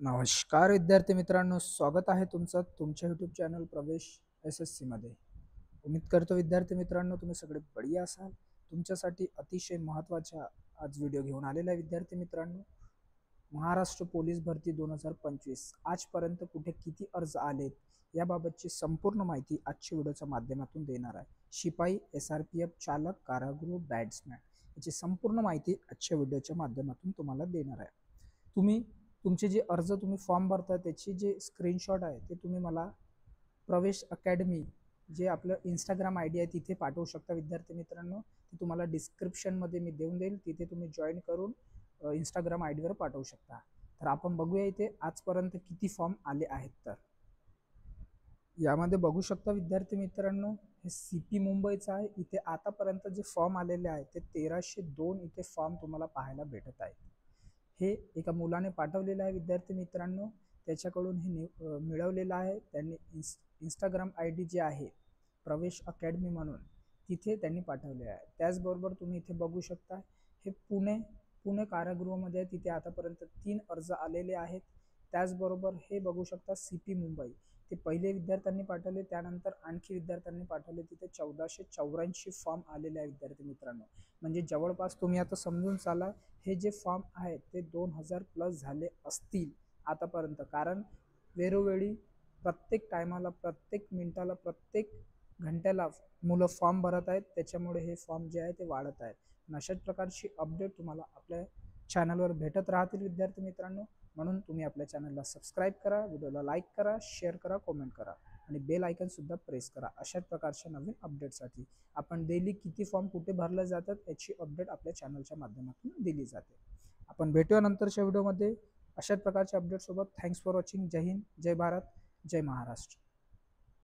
नमस्कार विद्यार्थी मित्रांनो, स्वागत आहे तुमचं तुमच्या यूट्यूब चॅनल प्रवेश SSC मध्ये। उम्मीद करतो विद्यार्थी मित्रांनो तुम्ही सगळे बढिया असाल। तुमच्यासाठी अतिशय महत्त्वाचा आज व्हिडिओ घेऊन आलेला आहे विद्यार्थी मित्रांनो। महाराष्ट्र पोलीस भरती 2025 आजपर्यंत कुठे किती अर्ज आलेत याबाबतची संपूर्ण माहिती आजच्या व्हिडिओच्या माध्यमातून देणार आहे। शिपाई, SRPF चालक, कारागृह, बॅट्समॅन याची संपूर्ण माहिती आजच्या व्हिडिओच्या माध्यमातून तुम्हाला देणार आहे। तुम्ही तुमचे जे अर्ज तुम्ही फॉर्म भरता त्याची जे स्क्रीनशॉट आहे ते तुम्ही मला प्रवेश अकॅडमी जे आपलं इंस्टाग्राम ID आहे तिथे पाठवू शकता विद्यार्थी मित्रांनो। ते तुम्हाला डिस्क्रिप्शनमध्ये मी देऊन देईल, तिथे तुम्ही जॉईन करून इंस्टाग्राम ID वर पाठवू शकता। तर आपण बघूया इथे आजपर्यंत किती फॉर्म आले आहेत। तर यामध्ये बघू शकता विद्यार्थी मित्रांनो, हे CP मुंबईचं आहे। इथे आतापर्यंत जे फॉर्म आलेले आहेत ते 1302 इथे फॉर्म तुम्हाला पाहायला भेटत आहेत। हे एका मुलाने पाठवलेलं आहे विद्यार्थी मित्रांनो, त्याच्याकडून हे मिळवलेलं आहे त्यांनी। इंस्टाग्राम ID जे आहे प्रवेश अकॅडमी म्हणून तिथे त्यांनी पाठवले आहे। त्याचबरोबर तुम्ही इथे बघू शकता हे पुणे कारागृहामध्ये आहे, तिथे आतापर्यंत 3 अर्ज आलेले आहेत। त्याचबरोबर हे बघू शकता CP मुंबई, ते पहिले विद्यार्थ्यांनी पाठवले, त्यानंतर आणखी विद्यार्थ्यांनी पाठवले, तिथे 1484 फॉर्म आलेले आहे विद्यार्थी मित्रांनो। म्हणजे जवळपास तुम्ही आता समजून चाला हे जे फॉर्म आहेत ते 2000 प्लस झाले असतील आतापर्यंत, कारण वेळोवेळी प्रत्येक टायमाला, प्रत्येक मिनिटाला, प्रत्येक घंट्याला मुलं फॉर्म भरत आहेत, त्याच्यामुळे हे फॉर्म जे आहे ते वाढत आहेत। अशाच प्रकारची अपडेट तुम्हाला आपल्या चॅनलवर भेटत राहतील विद्यार्थी मित्रांनो। म्हणून तुम्ही आपल्या चॅनलला सबस्क्राईब करा, व्हिडिओला लाईक करा, शेअर करा, कमेंट करा आणि बेल आयकन सुद्धा प्रेस करा। अशाच प्रकारच्या नवीन अपडेटसाठी आपण डेली किती फॉर्म कुठे भरले जातात याची अपडेट आपल्या चॅनलच्या माध्यमातून दिली जाते। आपण भेटूया नंतरच्या व्हिडिओमध्ये अशाच प्रकारच्या अपडेट सोबत। Thanks for watching. जय हिंद, जय भारत, जय महाराष्ट्र।